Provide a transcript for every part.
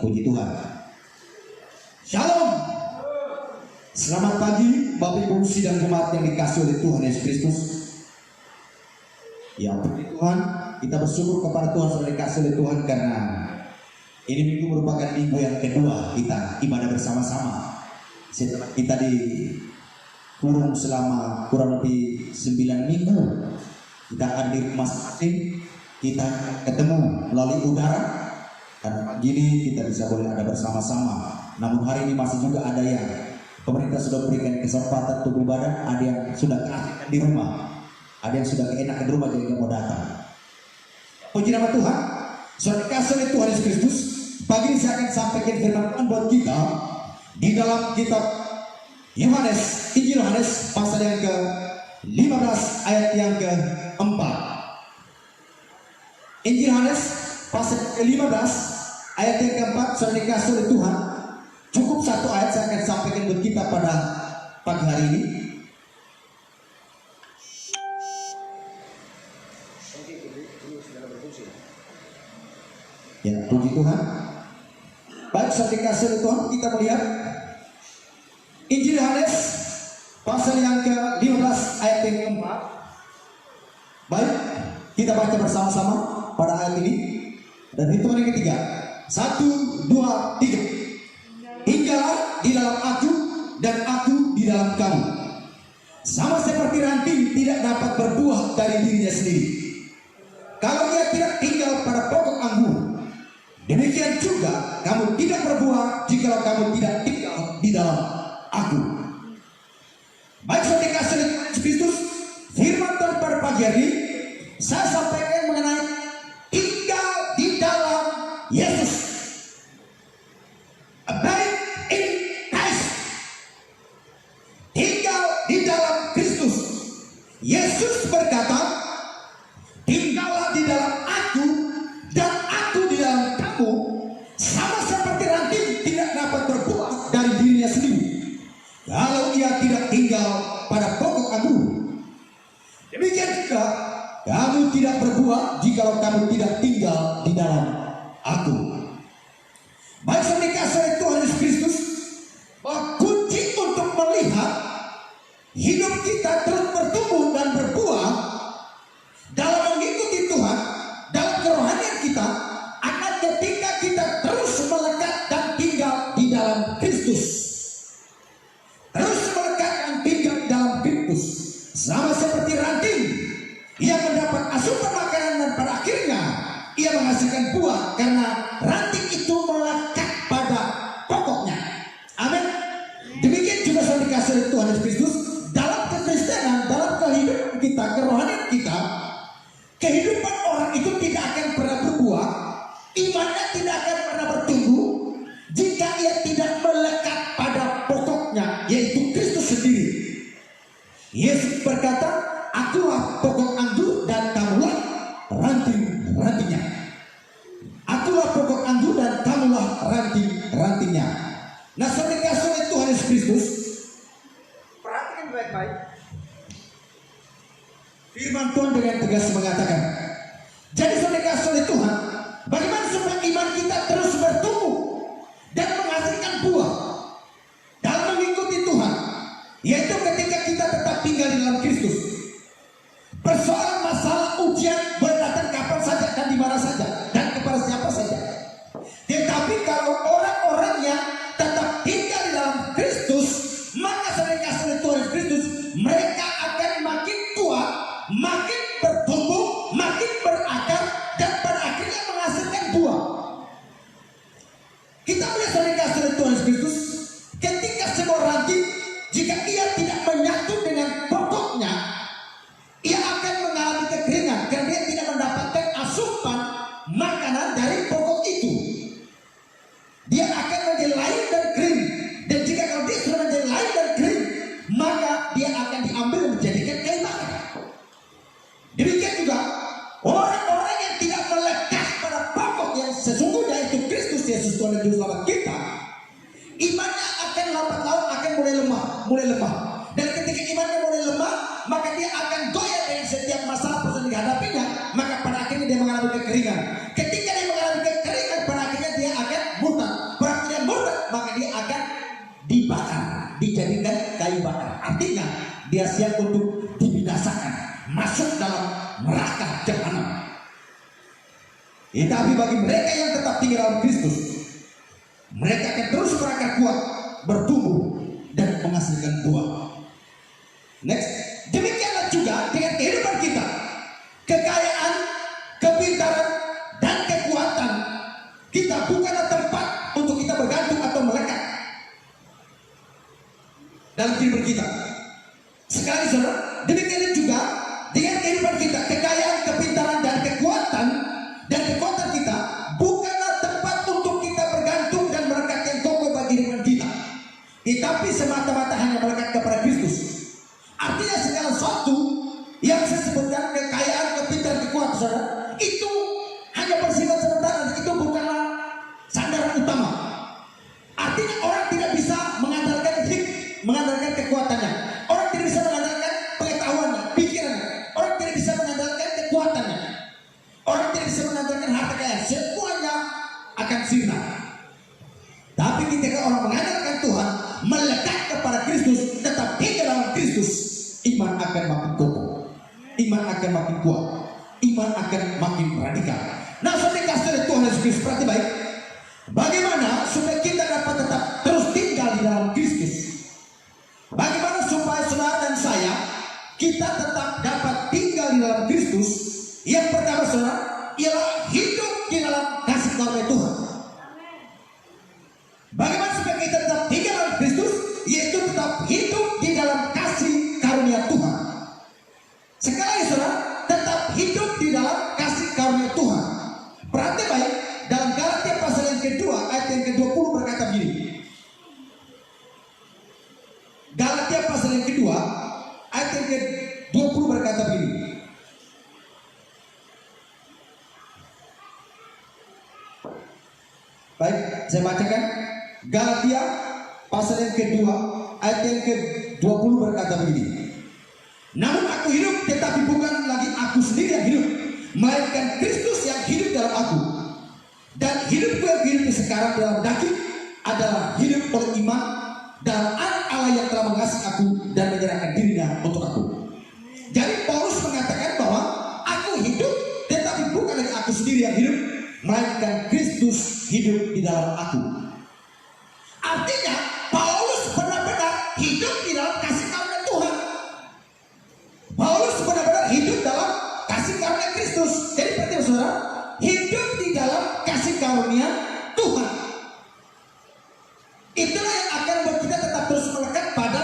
Puji Tuhan. Shalom. Selamat pagi Bapak Ibu sidang jemaat yang dikasihi oleh Tuhan Yesus Kristus. Ya puji Tuhan, kita bersyukur kepada Tuhan sudah dikasihi oleh Tuhan karena ini minggu merupakan minggu yang kedua kita ibadah bersama-sama. Setelah kita dikurung selama kurang lebih 9 minggu, kita hadir masing-masing, kita ketemu melalui udara. Dan pagi ini kita bisa boleh ada bersama-sama. Namun hari ini masih juga ada yang pemerintah sudah berikan kesempatan untuk beribadah, ada yang sudah keasikan di rumah, ada yang sudah keenakan di rumah jadi nggak mau datang. Puji nama Tuhan, sudah dikasih oleh Tuhan Yesus Kristus. Pagi ini saya akan sampaikan firman Tuhan buat kita di dalam kitab Yohanes, Injil Yohanes pasal yang ke-15 ayat yang ke-4. Injil Yohanes pasal ke-15 ayat yang ke-4 sudah dikasih oleh Tuhan. Cukup satu ayat saya akan sampaikan buat kita pada pagi hari ini. Ya, puji Tuhan. Baik, sudah dikasih oleh Tuhan, kita melihat Injil Yohanes pasal yang ke-15 ayat yang ke-4. Baik, kita baca bersama-sama pada ayat ini. Dan hitungan yang ketiga, 1, 2, 3. Tinggallah di dalam aku dan aku di dalam kamu. Sama seperti ranting tidak dapat berbuah dari dirinya sendiri kalau ia tidak tinggal pada pokok anggur, demikian juga kamu tidak berbuah jikalau kamu tidak tinggal di dalam aku. Baik, sudah dikasih oleh Tuhan Yesus Kristus, firman Tuhan pada pagi hari saya sampaikan mengenai tinggal di dalam Yesus. Abide in Christ. Tinggal di dalam Kristus. Yesus berkata, tinggallah di dalam aku dan aku di dalam kamu. Sama seperti ranting tidak dapat berbuah dari dirinya sendiri kalau ia tidak tinggal pada pokok anggur, demikian juga kamu tidak berbuah jikalau kamu tidak tinggal di dalam aku. Baik, sudah dikasih oleh Tuhan Yesus Kristus bahwa kunci untuk melihat hidup kita terus bertumbuh dan berbuah dalam mengikuti Tuhan, dalam kerohanian kita, akan ketika kita terus melekat dan tinggal di dalam Kristus. Terus melekat dan tinggal di dalam Kristus. Sama seperti ranting, ia mendapat asupan makanan dan pada akhirnya ia menghasilkan buah karena ranting itu melekat pada pokoknya. Amin. Demikian juga sudah dikasih oleh Tuhan Yesus Kristus dalam kekristenan, dalam kehidupan kita, kerohanian kita. Kehidupan orang itu tidak akan pernah berbuah, imannya tidak akan pernah bertumbuh jika ia tidak melekat pada pokoknya, yaitu Kristus sendiri. Yesus berkata, akulah pokok anggur dan kamulah ranting-rantingnya. Akulah pokok anggur dan kamulah ranting-rantingnya. Nah, sudah dikasih oleh Tuhan Yesus Kristus, perhatikan baik-baik. Firman Tuhan dengan tegas mengatakan, jadi sudah dikasih oleh Tuhan, bagaimana supaya iman kita terus bertumbuh dan menghasilkan buah dalam mengikuti Tuhan, yaitu ketika kita tetap tinggal di dalam Kristus. Persoalan masalah ujian boleh datang kapan saja dan di mana saja dan kepada siapa saja. Tetapi kalau orang-orang yang tetap tinggal di dalam Kristus, maka sudah dikasih oleh Tuhan Kristus, mereka akan makin kuat, makin bertumbuh, makin berakar, dan pada akhirnya menghasilkan buah. Kita melihat sudah dikasih oleh Tuhan Kristus, ketika sebuah ranting, jika ia tidak menyatu dengan pokoknya, ia akan mengalami kekeringan karena dia tidak mendapatkan asupan makanan dari pokok itu. Dia akan menjadi layu dan kering, dan jika kalau dia sudah menjadi layu dan kering, maka dia akan diambil dan dijadikan kayu bakar. Demikian juga orang-orang yang tidak melekat pada pokok yang sesungguhnya, itu Kristus Yesus Tuhan dan Juru Selamat kita, imannya akan lambat laun akan mulai lemah. Dan ketika imannya mulai lemah, maka dia akan goyah dengan setiap masalah yang dihadapinya. Maka pada akhirnya dia mengalami kekeringan. Ketika dia mengalami kekeringan, pada akhirnya dia akan murtad. dibakar, dijadikan kayu bakar. Artinya dia siap untuk dibinasakan, masuk dalam neraka jahanam. Tapi bagi mereka yang tetap tinggal dalam Kristus, mereka akan terus berakar kuat, bertumbuh dan menghasilkan buah. Next, demikianlah juga dengan kehidupan kita. Kekayaan, kepintaran, dan kekuatan kita bukanlah tempat untuk kita bergantung atau melekat dalam kehidupan kita. Sekali saudara, demikian juga dengan kehidupan kita. Kekayaan, kepintaran, dan kekuatan kita bukanlah tempat untuk kita bergantung dan melekat yang kokoh bagi kehidupan kita, tetapi semata-mata hanya melekat kepada Kristus. Artinya segala sesuatu yang saya sebutkan, kekayaan, kepintaran, kekuatan saudara, itu hanya bersifat sementara, itu bukanlah sandaran utama. Artinya orang tidak bisa mengandalkan kekuatannya. Orang tidak bisa mengandalkan pengetahuannya, pikirannya. Orang tidak bisa mengandalkan kekuatannya. Orang tidak bisa mengandalkan harta kekayaan. Semuanya akan sirna. Tapi ketika orang mengandalkan Tuhan, melekat kepada Kristus, tetap tinggal dalam Kristus, iman akan makin kokoh, iman akan makin kuat, iman akan makin radikal. Nah, saudara dikasih oleh Tuhan Yesus Kristus, perhati baik. Bagaimana supaya kita dapat tetap terus tinggal di dalam Kristus? Bagaimana supaya saudara dan saya kita tetap dapat tinggal di dalam Kristus? Yang pertama saudara, ialah hidup di dalam kasih karunia Tuhan. Bagaimana supaya kita tetap tinggal dalam Kristus? Yaitu tetap hidup di dalam kasih karunia Tuhan. Sekali lagi saudara, tetap hidup di dalam kasih karunia Tuhan. Perhati baik, dalam Galatia pasal yang kedua ayat yang ke-20 berkata begini. Galatia pasal yang kedua ayat yang ke-20 berkata begini. Baik, saya bacakan. Galatia pasal yang kedua ayat yang ke-20 berkata begini. Namun aku hidup, tetapi bukan lagi aku sendiri yang hidup, melainkan Kristus yang hidup dalam aku. Dan hidupku yang hidup sekarang dalam daging adalah hidup oleh iman dalam Anak Allah yang telah mengasihi aku dan menyerahkan dirinya untuk aku. Jadi Paulus mengatakan bahwa aku hidup, tetapi bukan lagi aku sendiri yang hidup, melainkan Kristus hidup di dalam aku. Artinya Paulus benar-benar hidup di dalam kasih karunia Tuhan. Paulus benar-benar hidup dalam kasih karunia Kristus. Jadi berarti saudara, hidup di dalam kasih karunia Tuhan. Itulah yang akan membuat kita tetap terus melekat pada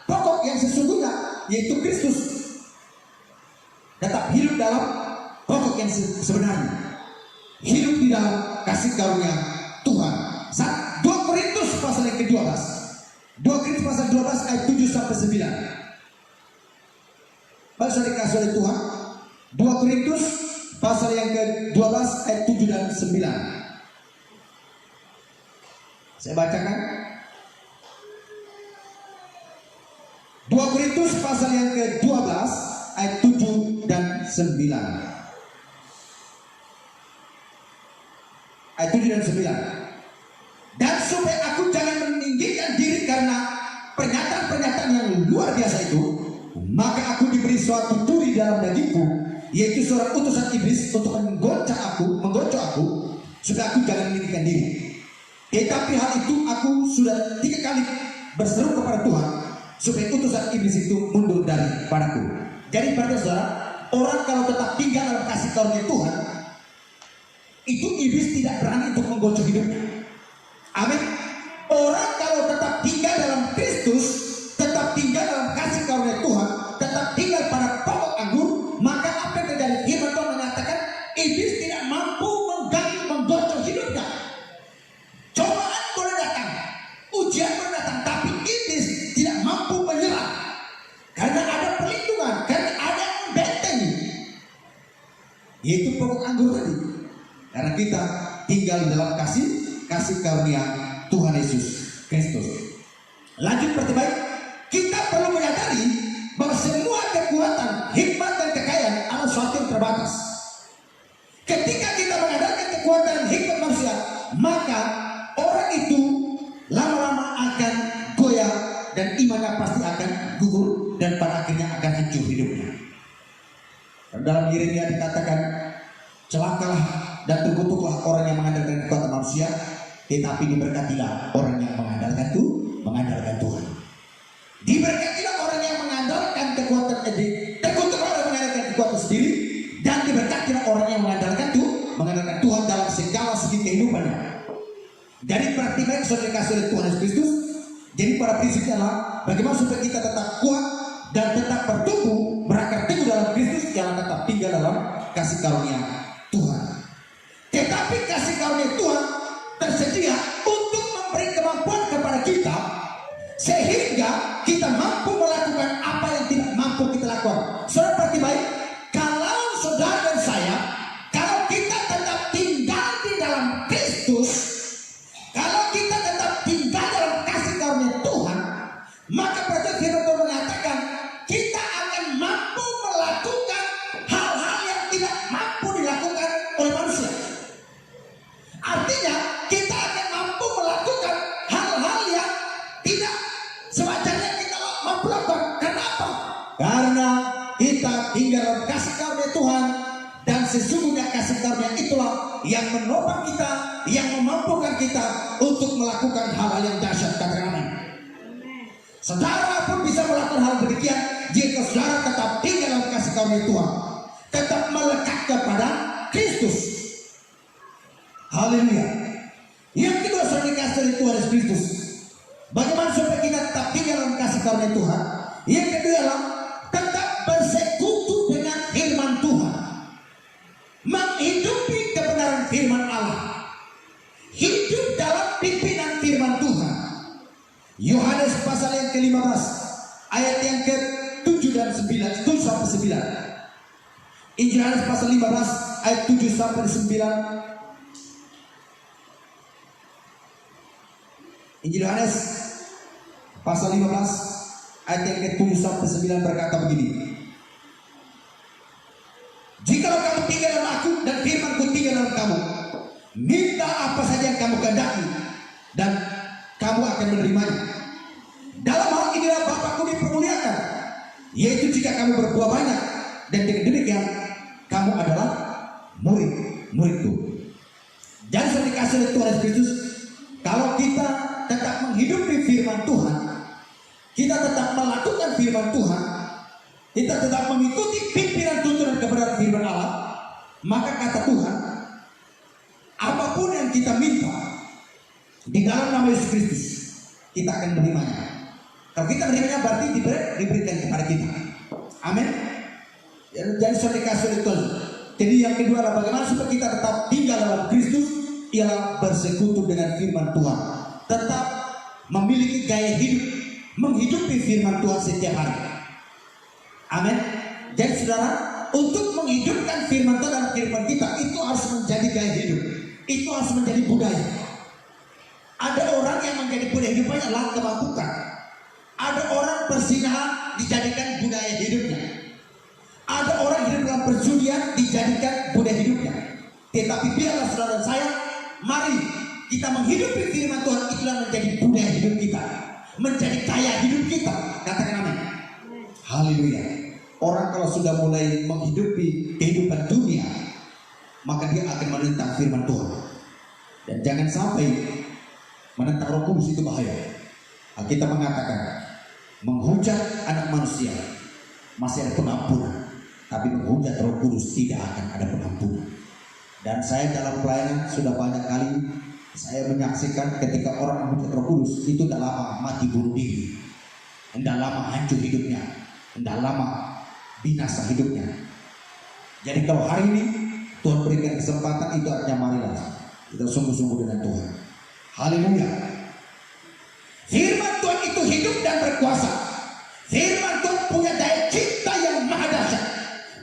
pokok yang sesungguhnya, yaitu Kristus. Tetap hidup dalam pokok yang sebenarnya, hidup di dalam kasih karunia Tuhan. 2 Korintus pasal yang ke-12, 2 Korintus pasal 12 ayat 7 sampai 9. Baik saudara dikasih oleh Tuhan, 2 Korintus pasal yang ke-12 ayat 7 dan 9. Saya bacakan. 2 Korintus pasal yang ke-12 ayat 7 dan 9. Ayat 7 dan 9. Dan supaya aku jangan meninggikan diri karena pernyataan-pernyataan yang luar biasa itu, maka aku diberi suatu duri dalam dagingku, yaitu seorang utusan iblis untuk menggocok aku, supaya aku jangan meninggikan diri. Tetapi hal itu aku sudah 3 kali berseru kepada Tuhan, supaya utusan iblis itu mundur daripadaku. Jadi pada saudara, orang kalau tetap tinggal dalam kasih karunia Tuhan, itu iblis tidak berani untuk menggocok hidupnya. Amin. Orang kalau tetap tinggal dalam Kristus, tetap tinggal dalam kasih karunia Tuhan, tetap tinggal pada pokok anggur, maka apa yang terjadi? Firman Tuhan mengatakan iblis tidak mampu mengganggu, menggocok hidupnya. Cobaan boleh datang, ujian boleh datang, tapi iblis tidak mampu menyerah, karena ada perlindungan, karena ada yang membentengi, yaitu pokok anggur tadi. Karena kita tinggal dalam kasih karunia Tuhan Yesus Kristus. Lanjut pertibaik, kita perlu menyadari bahwa semua kekuatan, hikmat dan kekayaan adalah sesuatu yang terbatas. Ketika kita mengandalkan kekuatan dan hikmat manusia, maka orang itu lama-lama akan maka pasti akan gugur dan pada akhirnya akan hancur hidupnya. Dan dalam Yeremia dikatakan, celakalah dan terkutuklah orang yang mengandalkan kekuatan manusia, tetapi diberkatilah orang yang mengandalkan Tuhan. Diberkatilah orang yang mengandalkan kekuatan terkutuklah orang yang mengandalkan kekuatan sendiri, dan diberkatilah orang yang mengandalkan Tuhan dalam segala segi kehidupannya. Jadi berarti baik saudara dikasih oleh Tuhan Yesus Kristus. Jadi pada prinsipnya adalah bagaimana supaya kita tetap kuat dan tetap bertumbuh berakar teguh dalam Kristus yang tetap tinggal dalam kasih karunia Tuhan. Tetapi kasih karunia Tuhan tersedia untuk memberi kemampuan kepada kita sehingga kita mampu melakukan apa yang tidak mampu kita lakukan. Saudara perhati baik, kalau saudara dan saya, kalau kita tetap tinggal di dalam Kristus, kalau kita tetap tinggal dalam kasih karunia Tuhan, maka percaya firman Tuhan mengatakan kita akan mampu melakukan hal-hal yang tidak mampu dilakukan oleh manusia. Artinya kita akan mampu melakukan hal-hal yang tidak sewajarnya kita mampu lakukan. Karena apa? Karena kita tinggal dalam kasih karunia Tuhan, dan sesungguhnya kasih karunia itulah yang menopang kita, yang memampukan kita untuk melakukan hal-hal yang dahsyat. Katakan amin. Saudara pun bisa melakukan hal demikian jika saudara tetap tinggal dalam kasih karunia Tuhan, tetap melekat kepada Kristus. Haleluya. Yang kedua, saudara dikasih oleh Tuhan Yesus Kristus, bagaimana supaya kita tetap tinggal dalam kasih karunia Tuhan? Yang kedua adalah tetap bersekutu dengan firman Tuhan, menghidupi kebenaran firman Allah, hidup dalam pimpinan firman Tuhan. Yohanes pasal yang ke-15 ayat yang ke-7 dan 9, 7 sampai 9. Injil Yohanes pasal 15 ayat 7 sampai 9. Injil Yohanes pasal 15 ayat yang ke-7 sampai 9 berkata begini. Jikalau kamu tinggal dalam aku dan firman-Ku tinggal dalam kamu, minta apa saja yang kamu kehendaki dan kamu akan menerimanya. Dalam hal inilah Bapa-Ku dipermuliakan, yaitu jika kamu berbuah banyak, dan dengan demikian kamu adalah murid-murid-Ku. Dan sudah dikasih oleh Tuhan Yesus Kristus, kalau kita tetap menghidupi firman Tuhan, kita tetap melakukan firman Tuhan, kita tetap mengikuti pimpinan tuntunan kebenaran firman Allah, maka kata Tuhan, apapun yang kita minta di dalam nama Yesus Kristus, kita akan menerimanya. Kalau kita menerimanya berarti diberikan kepada kita. Amin. Jadi sudah dikasih oleh Tuhan. Jadi yang kedua adalah bagaimana supaya kita tetap tinggal dalam Kristus, ialah bersekutu dengan firman Tuhan, tetap memiliki gaya hidup menghidupi firman Tuhan setiap hari. Amin. Jadi saudara, untuk menghidupkan firman Tuhan dalam kehidupan kita, itu harus menjadi gaya hidup, itu harus menjadi budaya. Ada orang yang menjadi budaya hidupnya adalah kemabukkan. Ada orang perzinahan dijadikan budaya hidupnya. Ada orang hidup dalam perjudian dijadikan budaya hidupnya. Tetapi biarlah saudara dan saya, mari kita menghidupi firman Tuhan, itulah menjadi budaya hidup kita, menjadi gaya hidup kita. Katakan amin. Haleluya. Orang kalau sudah mulai menghidupi kehidupan dunia, maka dia akan menentang firman Tuhan. Dan jangan sampai menentang Roh Kudus, itu bahaya. Kita mengatakan menghujat anak manusia masih ada pengampunan, tapi menghujat Roh Kudus tidak akan ada pengampunan. Dan saya dalam pelayanan sudah banyak kali saya menyaksikan ketika orang menghujat Roh Kudus, itu tidak lama mati bunuh diri, tidak lama hancur hidupnya, tidak lama binasa hidupnya. Jadi kalau hari ini Tuhan berikan kesempatan, itu artinya marilah kita sungguh-sungguh dengan Tuhan. Haleluya. Firman Tuhan itu hidup dan berkuasa. Firman Tuhan punya daya cipta yang maha dahsyat.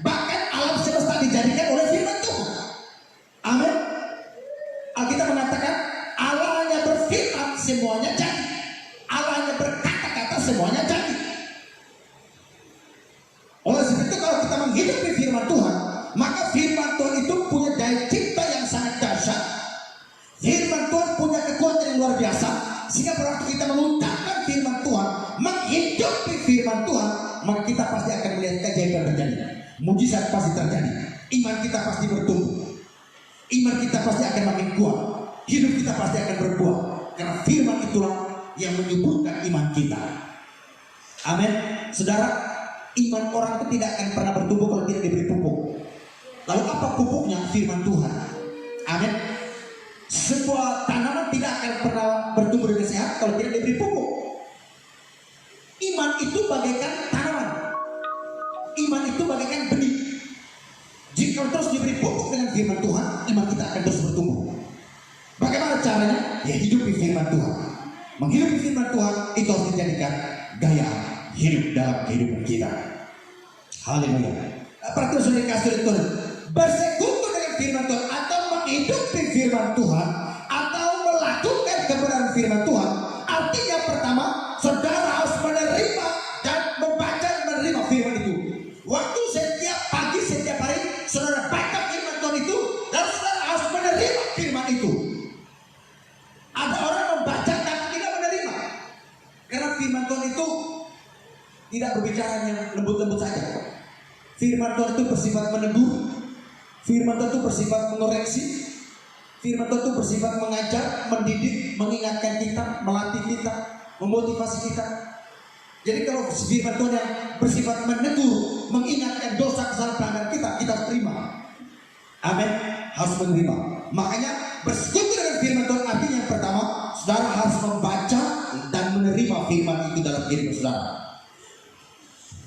Bahkan alam semesta dijadikan oleh firman Tuhan. Amin. Alkitab mengatakan Allah hanya berfirman semuanya jadi. Allah hanya berkata-kata semuanya jadi. Oleh sebab itu kalau kita menghidupi firman Tuhan, maka firman Tuhan itu punya daya cipta yang sangat dahsyat. Firman Tuhan punya kekuatan yang luar biasa, sehingga pada waktu kita mengucapkan firman Tuhan, menghidupi mujizat pasti terjadi. Iman kita pasti bertumbuh. Iman kita pasti akan makin kuat. Hidup kita pasti akan berbuah. Karena firman itulah yang menyuburkan iman kita. Amin. Saudara, iman orang itu tidak akan pernah bertumbuh kalau tidak diberi pupuk. Lalu apa pupuknya? Firman Tuhan. Amin. Sebuah tanaman tidak akan pernah bertumbuh dengan sehat kalau tidak diberi pupuk. Iman itu bagaikan tanaman. Iman itu bagaikan benih. Jika terus diberi pupuk dengan firman Tuhan, iman kita akan terus bertumbuh. Bagaimana caranya? Ya hidupi firman Tuhan. Menghidupi firman Tuhan itu harus dijadikan gaya hidup dalam kehidupan kita. Haleluya. Perhatikan sudah dikasih oleh Tuhan. Bersekutu dengan firman Tuhan atau menghidupi firman Tuhan atau melakukan kebenaran firman Tuhan. Artinya pertama, saudara harus menerima dan membaca dan menerima firman itu. Waktu setiap pagi, setiap hari, saudara baca firman Tuhan itu, lalu saudara harus menerima firman itu. Ada orang membaca tapi tidak menerima, karena firman Tuhan itu tidak berbicara yang lembut-lembut saja. Firman Tuhan itu bersifat menegur. Firman Tuhan itu bersifat mengoreksi. Firman Tuhan itu bersifat mengajar, mendidik, mengingatkan kita, melatih kita, memotivasi kita. Jadi kalau firman Tuhan yang bersifat menegur, mengingatkan dosa kesalahan pelanggaran kita, kita harus terima. Amin. Harus menerima. Makanya bersekutu dengan firman Tuhan artinya yang pertama, saudara harus membaca dan menerima firman itu dalam diri saudara.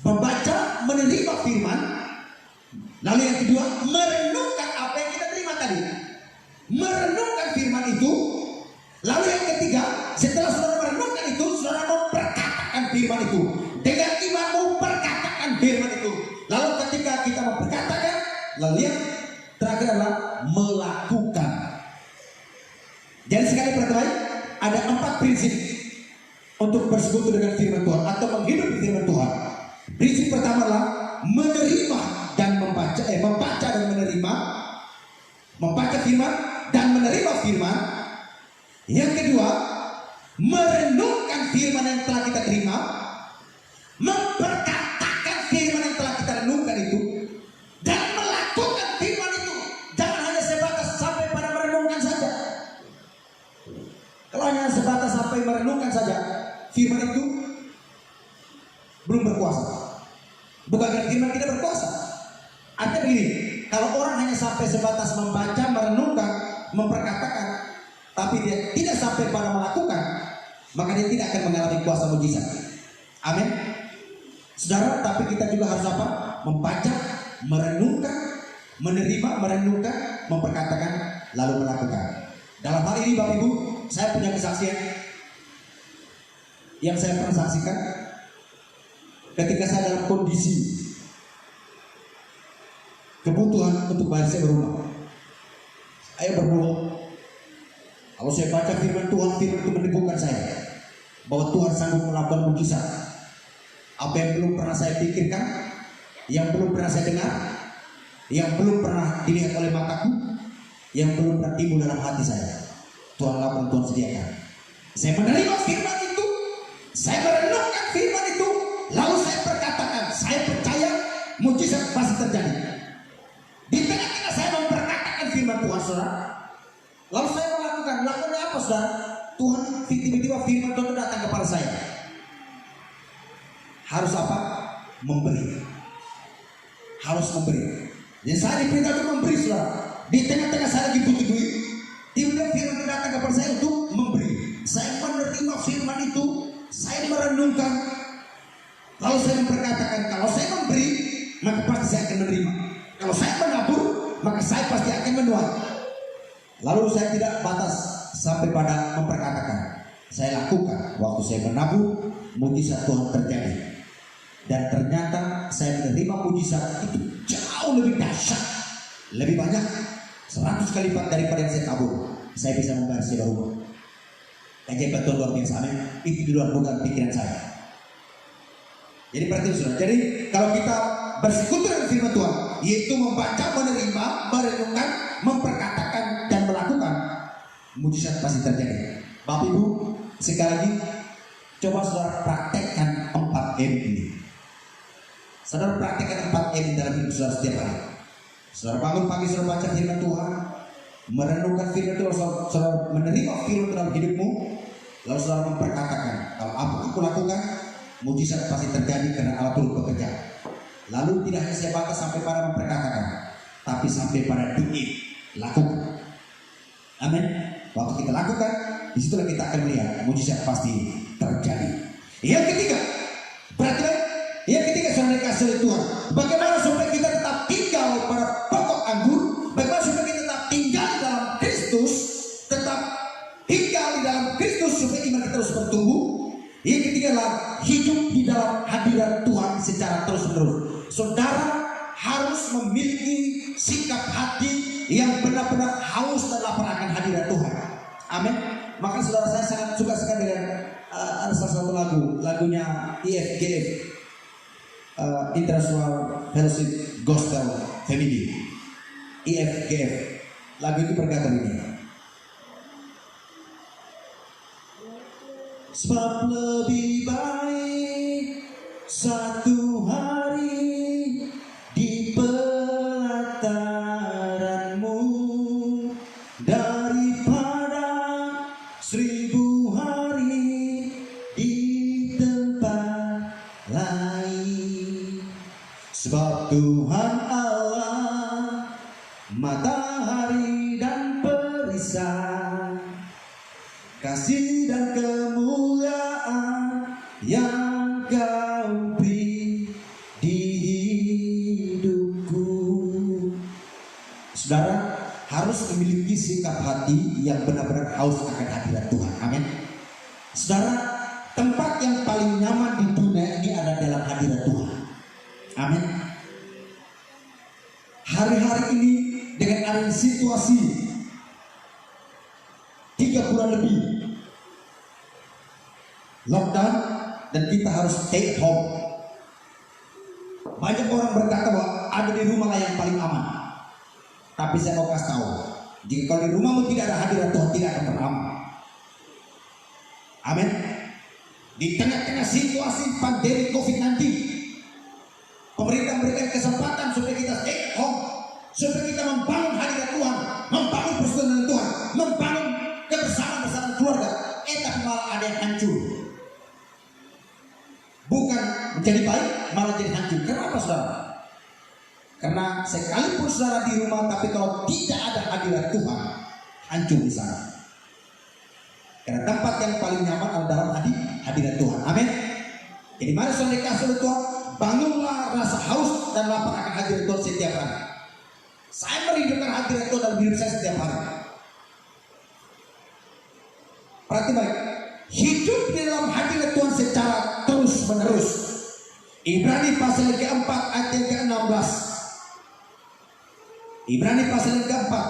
Membaca, menerima firman. Lalu yang kedua, merenungkan apa yang kita terima tadi. Merenungkan firman itu. Lalu yang ketiga, setelah saudara merenungkan itu, saudara memperkatakan firman itu. Dengan iman memperkatakan firman itu. Lalu ketika kita memperkatakan, lalu yang terakhir adalah melakukan. Jadi sekali perhatikan, ada 4 prinsip untuk bersekutu dengan firman Tuhan atau menghidupi firman Tuhan. Prinsip pertama adalah menerima dan membaca dan menerima, membaca firman dan menerima firman. Yang kedua, merenungkan firman yang telah kita terima, memperkatakan firman yang telah kita renungkan itu, dan melakukan firman itu. Jangan hanya sebatas sampai pada merenungkan saja. Kalau hanya sebatas sampai merenungkan saja, firman itu belum berkuasa. Bukan karena firman tidak berkuasa. Artinya begini, kalau orang hanya sampai sebatas membaca, merenungkan, memperkatakan, tapi dia tidak sampai pada melakukan, maka dia tidak akan mengalami kuasa mujizat. Amin. Saudara, tapi kita juga harus apa? Membaca, merenungkan, menerima, merenungkan, memperkatakan, lalu melakukan. Dalam hal ini Bapak Ibu, saya punya kesaksian yang saya pernah saksikan ketika saya dalam kondisi kebutuhan untuk bayar sewa rumah. Saya berdoa. Kalau saya baca firman Tuhan, firman itu meneguhkan saya bahwa Tuhan sanggup melakukan mujizat. Apa yang belum pernah saya pikirkan, yang belum pernah saya dengar, yang belum pernah dilihat oleh mataku, yang belum pernah timbul dalam hati saya, Tuhan lakukan, Tuhan sediakan. Saya menerima firman itu, saya merenungkan firman itu, lalu saya perkatakan, saya percaya mujizat pasti terjadi. Di tengah-tengah saya memperkatakan firman Tuhan, saudara, lalu saya melakukan apa, saudara? Tuhan tiba-tiba firman Tuhan datang kepada saya. Harus apa? Memberi. Harus memberi. Jadi saya diperintah untuk memberi, saudara. Di tengah-tengah saya lagi butuh duit, tiba-tiba firman Tuhan datang kepada saya untuk memberi. Saya menerima firman itu, saya merenungkan, lalu saya memperkatakan, kalau saya memberi, maka pasti saya akan menerima. Kalau saya menabur, maka saya pasti akan menuai. Lalu saya tidak batas sampai pada memperkatakan, saya lakukan. Waktu saya menabur, mujizat Tuhan terjadi. Dan ternyata saya menerima mujizat itu jauh lebih dahsyat, lebih banyak, 100 kali lipat daripada yang saya tabur. Saya bisa membayar sewa rumah. Keajaiban Tuhan luar biasa, amin. Itu di luar dugaan pikiran saya. Jadi perhatikan saudara. Jadi kalau kita bersekutu dengan firman Tuhan, yaitu membaca, menerima, merenungkan, memperkatakan dan melakukan, mujizat pasti terjadi. Bapak Ibu, sekali lagi coba saudara praktekkan 4M ini. Saudara praktekkan 4M dalam hidup saudara setiap hari. Saudara bangun pagi, saudara baca firman Tuhan, merenungkan firman Tuhan, saudara menerima firman dalam hidupmu, lalu saudara memperkatakan, kalau apa aku lakukan, mujizat pasti terjadi karena Allah turut bekerja. Lalu tidak hanya sebatas sampai pada memperkatakan, tapi sampai pada doa, lakukan. Amin. Waktu kita lakukan, disitulah kita akan melihat mujizat pasti terjadi. Yang ketiga, berarti yang ketiga saudara dikasih oleh Tuhan, bagaimana supaya kita tetap tinggal pada pokok anggur, bagaimana supaya kita tetap tinggal di dalam Kristus, tetap tinggal di dalam Kristus supaya iman kita terus bertumbuh. Yang ketiga adalah hidup di dalam hadirat Tuhan secara terus-menerus. Saudara harus memiliki sikap hati yang benar-benar haus dan lapar akan hadirat Tuhan. Amin. Maka saudara, saya sangat suka sekali dengan ada salah satu lagunya IFGF, International Fellowship Gospel Family, IFGF. Lagu itu berkata begini, sebab lebih baik satu hari di pelataranmu daripada 1000 hari di tempat lain. Sebab Tuhan Allah matahari dan perisai, kasih dan kemuliaan yang Kau beri di hidupku. Saudara harus memiliki sikap hati yang benar-benar haus akan hadirat Tuhan. Amin. Saudara, tempat yang paling nyaman di dunia ini ada dalam hadirat Tuhan. Amin. Hari-hari ini dengan ada situasi 3 bulan lebih lockdown dan kita harus stay home, banyak orang berkata bahwa ada di rumah lah yang paling aman. Tapi saya mau kasih tahu, jika kalau di rumahmu tidak ada hadirat Tuhan, tidak akan pernah aman. Amin. Di tengah-tengah situasi pandemi COVID-19, pemerintah memberikan kesempatan supaya kita stay home, supaya kita membangun hadirat Tuhan, membangun persekutuan Tuhan, membangun kebersamaan bersama keluarga. Tapi malah ada yang hancur. Bukan menjadi baik, malah jadi hancur. Kenapa saudara? Karena sekalipun saudara di rumah, tapi kalau tidak ada hadirat Tuhan, hancur di sana. Karena tempat yang paling nyaman adalah dalam hadirat Tuhan. Amin. Jadi mari saudara dikasih oleh Tuhan, bangunlah rasa haus dan lapar akan hadirat Tuhan setiap hari. Saya merindukan hadirat Tuhan dalam hidup saya setiap hari. Perhati baik, hidup di dalam hadirat Tuhan secara terus menerus. Ibrani pasal yang keempat ayat yang ke-16. Ibrani pasal yang keempat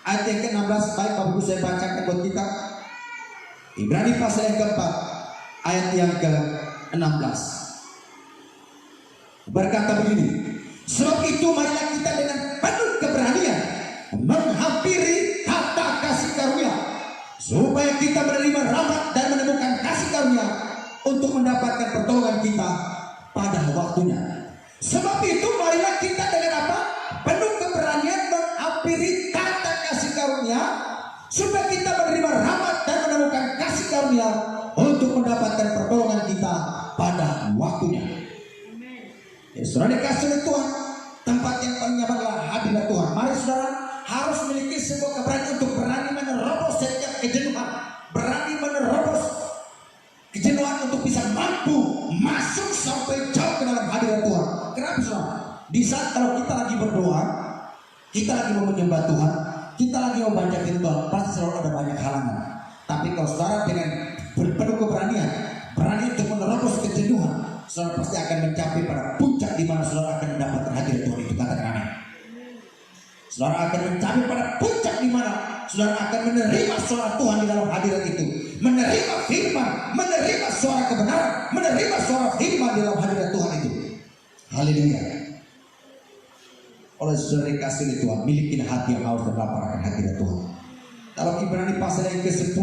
ayat yang ke-16. Baik Bapak Ibu, saya bacakan buat kita. Ibrani pasal yang keempat ayat yang ke-16 berkata begini, sebab itu marilah kita dengan penuh keberanian menghampiri tahta kasih karunia, supaya kita menerima rahmat dan menemukan kasih karunia untuk mendapatkan pertolongan kita pada waktunya. Sebab itu marilah kita dengan apa? Penuh keberanian menghampiri tahta kasih karunia, supaya kita menerima rahmat dan menemukan kasih karunia untuk mendapatkan pertolongan kita pada waktunya. Ya, saudara dikasih oleh Tuhan, tempat yang paling nyaman adalah hadirat Tuhan. Mari saudara harus memiliki sebuah keberanian untuk berani menerobos setiap kejenuhan, berani menerobos kejenuhan untuk bisa mampu masuk sampai jauh ke dalam hadirat Tuhan. Kenapa saudara? Di saat kalau kita lagi berdoa, kita lagi mau menyembah Tuhan, kita lagi mau baca firman, pasti selalu ada banyak halangan. Tapi kalau saudara dengan penuh keberanian, berani untuk menerobos kejenuhan, saudara pasti akan mencapai pada puncak di mana saudara akan mendapatkan hadirat Tuhan itu. Katakan amin. Saudara akan mencapai pada puncak di mana saudara akan menerima suara Tuhan di dalam hadirat itu, menerima firman, menerima suara kebenaran, menerima suara firman di dalam hadirat Tuhan itu. Haleluya. Oleh saudara dikasih oleh Tuhan, miliki hati yang haus dan lapar akan hadirat Tuhan. Dalam Ibrani pasal yang ke-10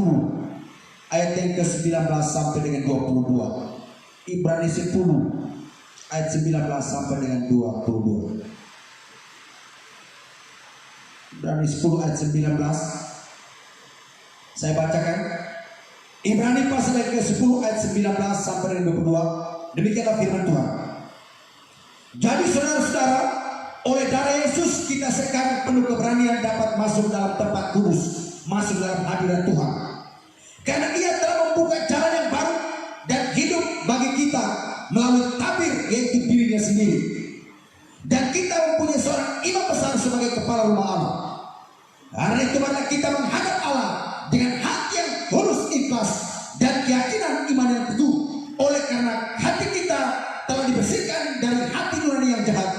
ayat yang ke-19 sampai dengan 22. Ibrani 10 ayat 19 sampai dengan 22. Ibrani 10 ayat 19. Saya bacakan. Ibrani pasal yang ke-10 ayat 19 sampai dengan 22. Demikianlah firman Tuhan. Jadi saudara-saudara, oleh darah Yesus kita sekarang penuh keberanian dapat masuk dalam tempat kudus, masuk dalam hadirat Tuhan. Karena Ia telah membuka jalan yang baru dan hidup bagi kita melalui tabir, yaitu dirinya sendiri. Dan kita mempunyai seorang imam besar sebagai kepala rumah Allah. Karena itu maka kita menghadap Allah dengan hati yang tulus ikhlas dan keyakinan iman yang teguh. Oleh karena hati kita telah dibersihkan dari hati nurani yang jahat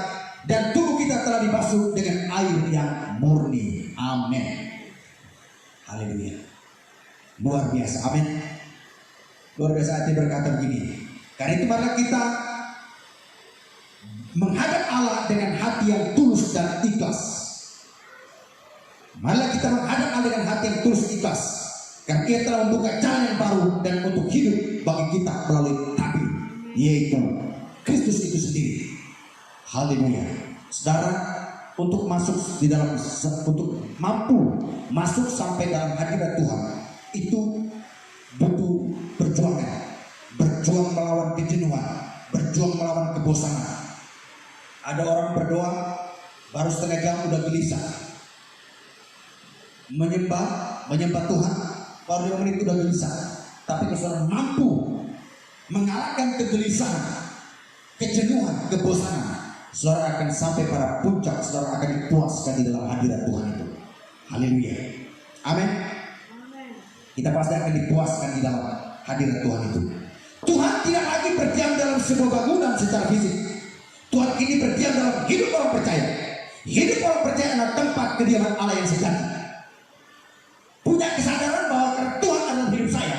dan tubuh kita telah dibasuh dengan air yang murni. Amin. Haleluya. Luar biasa. Amin. Luar biasa. Hati berkata begini. Karena itu maka kita menghadap Allah dengan hati yang tulus dan ikhlas. Malah kita menghadap Allah dengan hati yang tulus ikhlas. Karena Ia telah membuka jalan yang baru dan untuk hidup bagi kita melalui tabir, yaitu Kristus itu sendiri. Haleluya. Saudara, untuk masuk di dalam, untuk mampu masuk sampai dalam hadirat Tuhan, itu butuh perjuangan. Berjuang melawan kejenuhan, berjuang melawan kebosanan. Ada orang berdoa baru setengah jam udah gelisah. Menyembah Tuhan baru 5 menit udah gelisah. Tapi kalau saudara mampu mengalahkan kegelisahan, kejenuhan, kebosanan, saudara akan sampai pada puncak, saudara akan dipuaskan di dalam hadirat Tuhan itu. Haleluya. Amin. Kita pasti akan dipuaskan di dalam hadirat Tuhan itu. Tuhan tidak lagi berdiam dalam sebuah bangunan secara fisik. Tuhan kini berdiam dalam hidup orang percaya. Hidup orang percaya adalah tempat kediaman Allah yang sejati. Punya kesadaran bahwa karena Tuhan adalah hidup saya,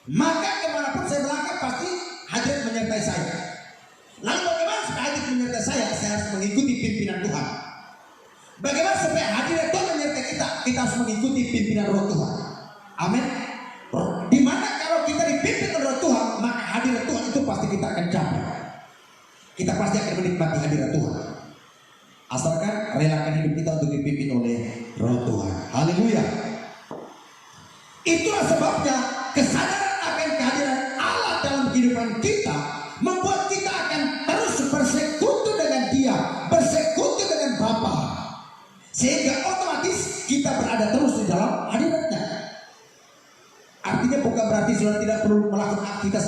maka kemanapun saya melangkah pasti hadirat menyertai saya. Lalu bagaimana supaya hadirat menyertai saya? Saya harus mengikuti pimpinan Tuhan. Bagaimana supaya hadirat Tuhan menyertai kita? Kita harus mengikuti pimpinan Roh Tuhan. Amin. Dimana kalau kita dipimpin oleh Roh Tuhan, maka hadirat Tuhan itu pasti kita akan capai. Kita pasti akan menikmati hadirat Tuhan. Asalkan relakan hidup kita untuk dipimpin oleh Roh Tuhan. Haleluya. Itulah sebabnya kesadaran akan kehadiran Allah dalam kehidupan kita membuat kita akan terus bersekutu dengan Dia, bersekutu dengan Bapa, sehingga otomatis kita berada terus di dalam hadirat-Nya. Artinya bukan berarti saudara tidak perlu melakukan aktivitas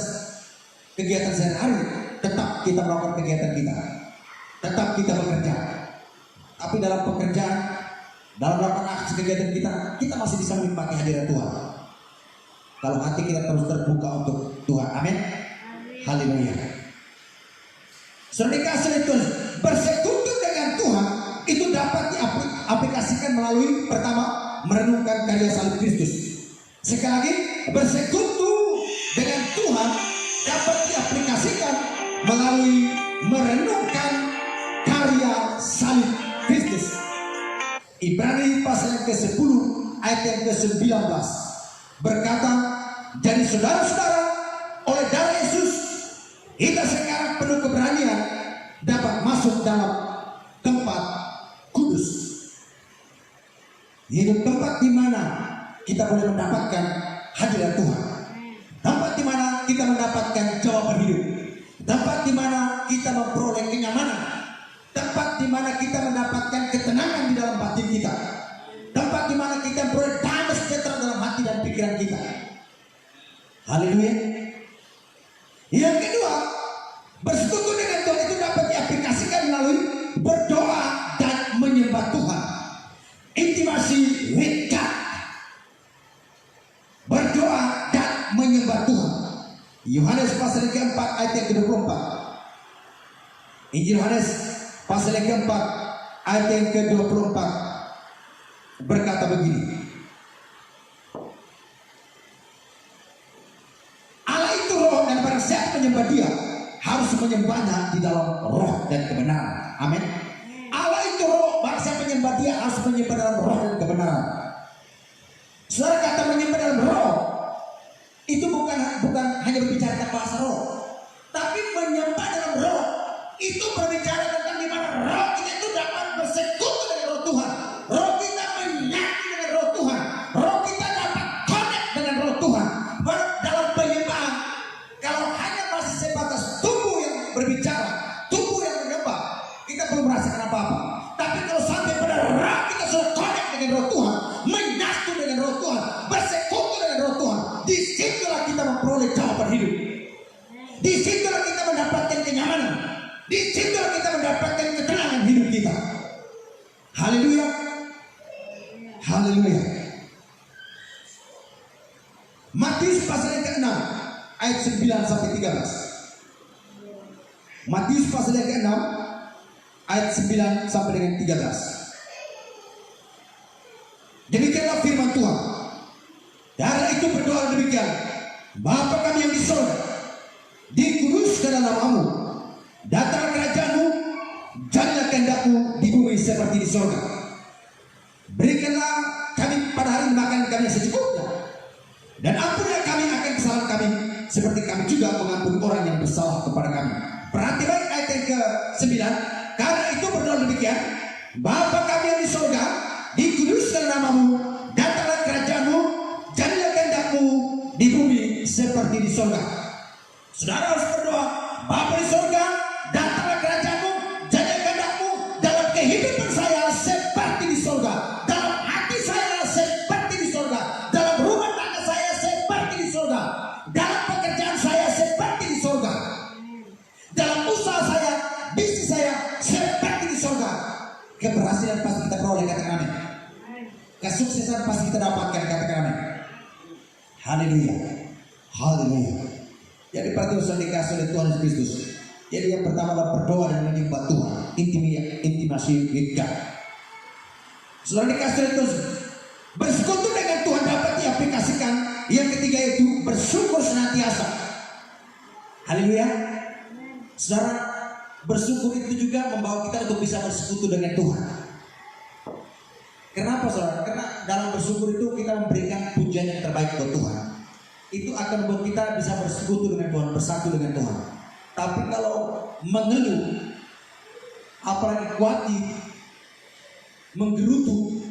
kegiatan sehari-hari. Tetap kita melakukan kegiatan kita, tetap kita bekerja. Tapi dalam pekerjaan, dalam melakukan aksi kegiatan kita masih bisa menikmati hadirat Tuhan. Kalau hati kita terus terbuka untuk Tuhan. Amin. Haleluya. Saudara dikasih itu bersekutu dengan Tuhan itu dapat diaplikasikan melalui pertama merenungkan karya salib Kristus. Sekali lagi, bersekutu dengan Tuhan dapat diaplikasikan melalui merenungkan karya salib Kristus. Ibrani pasal yang ke-10 ayat yang ke-19 berkata, jadi saudara-saudara, oleh darah Yesus kita sekarang penuh keberanian dapat masuk dalam tempat kudus, yaitu tempat di mana kita boleh mendapatkan hadirat Tuhan, tempat di mana kita mendapatkan jawaban hidup, tempat di mana kita memperoleh kenyamanan, tempat di mana kita mendapatkan ketenangan di dalam batin kita, tempat di mana kita memperoleh damai sejahtera dalam hati dan pikiran kita. Haleluya. Yang kedua, bersekutu dengan Tuhan itu dapat diaplikasikan melalui berdoa dan menyembah Tuhan. Intimasi with God. Berdoa dan menyembah Tuhan. Yohanes pasal yang keempat ayat yang ke-24. Injil Yohanes pasal yang keempat ayat yang ke-24 berkata begini. Allah itu roh dan barang siapa menyembah Dia harus menyembahnya di dalam roh dan kebenaran. Amin. Allah itu roh, barang siapa menyembah Dia harus menyembah dalam roh dan kebenaran. Saudara, kata menyembah dalam roh itu bukan hanya berbicara tentang bahasa roh, tapi menyembah dalam roh Disitulah kita mendapatkan ketenangan hidup kita. Haleluya. Haleluya. Matius pasal yang ke-6 ayat 9 sampai 13. Matius pasal yang ke-6 ayat 9 sampai dengan 13. Demikianlah firman Tuhan. Karena itu berdoa demikian: Bapa kami yang di surga, dikuduskan namamu, datanglah kerajaanmu, jadilah kehendakmu di bumi seperti di surga. Berikanlah kami pada hari makan kami yang secukupnya, dan ampunilah kami akan kesalahan kami, seperti kami juga mengampuni orang yang bersalah kepada kami. Perhati baik ayat yang ke-9. Karena itu berdoa demikian: Bapa kami yang di surga, dikuduskan namamu, datanglah kerajaanmu, jadilah kehendakmu di bumi seperti di surga. Saudara harus berdoa, Bapa di surga, datanglah kerajaanmu, jadilah kehendakmu dalam kehidupan saya seperti di surga, dalam hati saya seperti di surga, dalam rumah tangga saya seperti di surga, dalam pekerjaan saya seperti di surga, dalam usaha saya, bisnis saya seperti di surga. Keberhasilan pasti kita peroleh, katakan amin. Kesuksesan pasti kita dapatkan, katakan amin. Haleluya. Haleluya. Jadi perhatikan dikasih oleh Tuhan Yesus Kristus. Jadi yang pertama adalah berdoa dan menyembah Tuhan, intimasi with God. Saudara dikasih oleh Tuhan, bersekutu dengan Tuhan dapat diaplikasikan. Yang ketiga itu bersyukur senantiasa. Haleluya. Saudara, bersyukur itu juga membawa kita untuk bisa bersekutu dengan Tuhan. Kenapa saudara? Karena dalam bersyukur itu kita memberikan pujian yang terbaik buat Tuhan. Itu akan membuat kita bisa bersekutu dengan Tuhan, bersatu dengan Tuhan. Tapi kalau mengeluh, apalagi khawatir, menggerutu,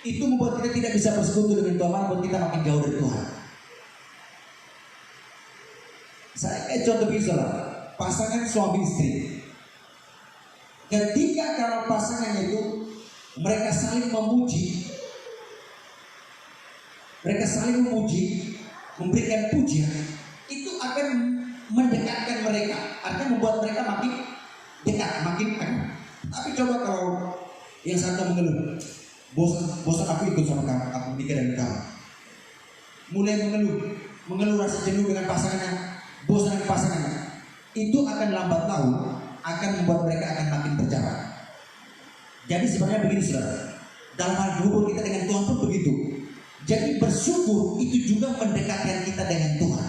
itu membuat kita tidak bisa bersekutu dengan Tuhan, malah membuat kita makin jauh dari Tuhan. Saya contoh saudara, pasangan suami istri. Ketika kalau pasangannya itu mereka saling memuji, memberikan pujian, itu akan mendekatkan mereka, akan membuat mereka makin dekat, makin akrab. Tapi coba kalau yang satu mengeluh, bosan aku ikut sama kamu, aku menikah dengan kamu. Mulai mengeluh rasa jenuh dengan pasangannya, bosan dengan pasangannya, itu akan lambat laun akan membuat mereka akan makin berjarak. Jadi sebenarnya begini saudara, dalam hal hubungan kita dengan Tuhan pun begitu. Jadi bersyukur itu juga mendekatkan kita dengan Tuhan.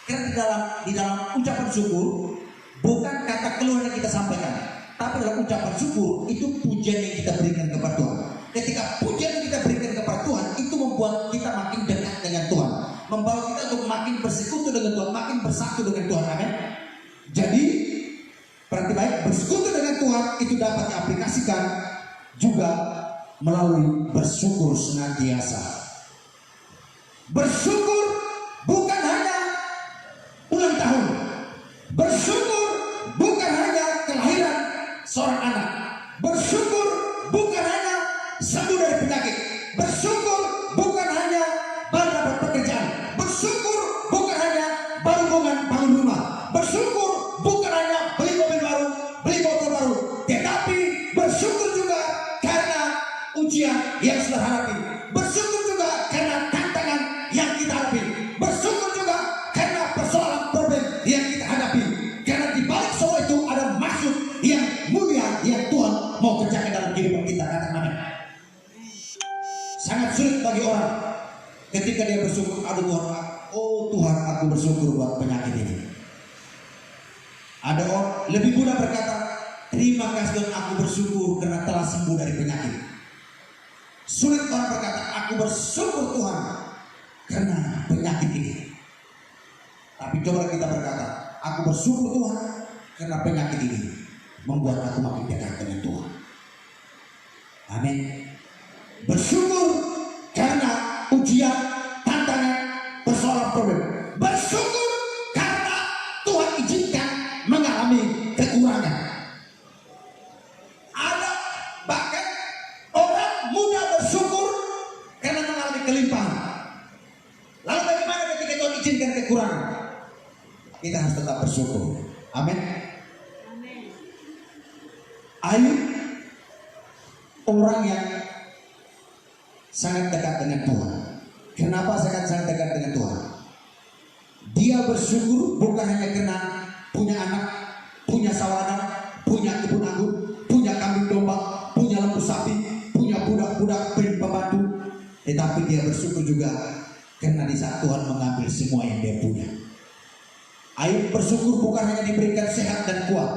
Karena di dalam ucapan syukur bukan kata keluhan yang kita sampaikan, tapi dalam ucapan syukur itu pujian yang kita berikan kepada Tuhan. Ketika pujian yang kita berikan kepada Tuhan itu membuat kita makin dekat dengan Tuhan, membawa kita untuk makin bersekutu dengan Tuhan, makin bersatu dengan Tuhan. Amin. Jadi berarti baik, bersekutu dengan Tuhan itu dapat diaplikasikan juga melalui bersyukur senantiasa. Bersyukur bukan hanya ulang tahun, bersyukur bukan hanya kelahiran seorang anak, bersyukur bukan hanya sembuh dari penyakit, bersyukur bukan hanya baru dapat pekerjaan, bersyukur bukan hanya baru bangun rumah, bersyukur bukan hanya beli mobil baru, beli motor baru, tetapi bersyukur juga karena ujian yang sudah hadapi, bersyukur juga karena tantangan yang kita hadapi, bersyukur juga karena persoalan problem yang kita hadapi, karena di balik semua itu ada maksud yang mulia yang Tuhan mau kerjakan dalam kehidupan kita. Katakan amin. Sangat sulit bagi orang ketika dia bersyukur, aduh Tuhan, oh Tuhan aku bersyukur buat penyakit ini. Ada orang lebih mudah berkata, terima kasih Tuhan aku bersyukur karena telah sembuh dari penyakit. Sulit orang berkata, aku bersyukur Tuhan karena penyakit ini. Tapi coba kita berkata, aku bersyukur Tuhan karena penyakit ini membuat aku makin dekat dengan Tuhan. Amin. Bersyukur karena ujian, tantangan, persoalan problem. Bersyukur karena Tuhan izinkan mengalami kekurangan. Ada bahkan orang mudah bersyukur karena mengalami kelimpahan. Lalu bagaimana ketika Tuhan izinkan kekurangan? Kita harus tetap bersyukur. Amin. Ayub orang yang sangat dekat dengan Tuhan. Kenapa sangat dekat dengan Tuhan? Dia bersyukur bukan hanya karena punya anak, punya sawana, punya kebun anggur, punya kambing domba, punya lembu sapi, punya budak-budak pembantu, tetapi dia bersyukur juga karena di saat Tuhan mengambil semua yang dia punya. Ayub bersyukur bukan hanya diberikan sehat dan kuat,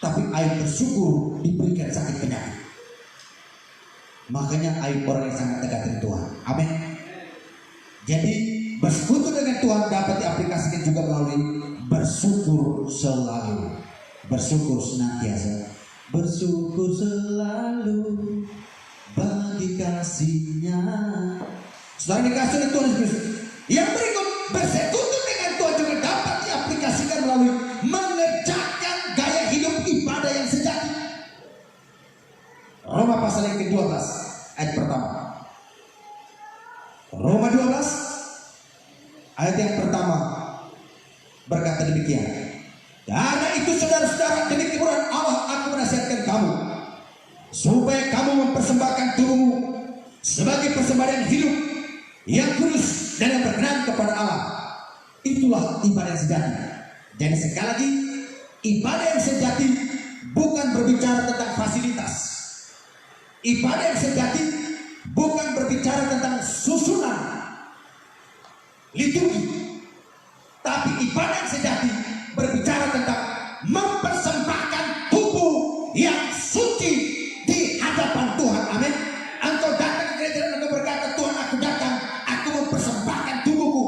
tapi Ayub bersyukur diberikan sakit penyakit. Makanya Ayub orang yang sangat dekat dengan Tuhan. Amin. Jadi bersekutu dengan Tuhan dapat diaplikasikan juga melalui bersyukur selalu, bersyukur senantiasa, bersyukur selalu bagi kasih-Nya. Saudara dikasih oleh Tuhan Yesus. Yang berikut, bersekutu dengan Tuhan juga dapat diaplikasikan melalui mengerjakan gaya hidup ibadah yang sejati. Roma pasal yang ke-12 ayat pertama. Roma 12 ayat yang pertama berkata demikian. Karena itu saudara-saudara, demi kemurahan Allah aku menasihatkan kamu supaya kamu mempersembahkan tubuhmu sebagai persembahan hidup yang kudus dan yang berkenan kepada Allah. Itulah ibadah yang sejati. Jadi sekali lagi, ibadah yang sejati bukan berbicara tentang fasilitas. Ibadah yang sejati bukan berbicara tentang susunan liturgi, tapi ibadah yang sejati berbicara tentang mempersembahkan tubuh yang suci di hadapan Tuhan. Amin. Engkau datang ke gereja dan engkau berkata, Tuhan aku datang, aku mempersembahkan tubuhku.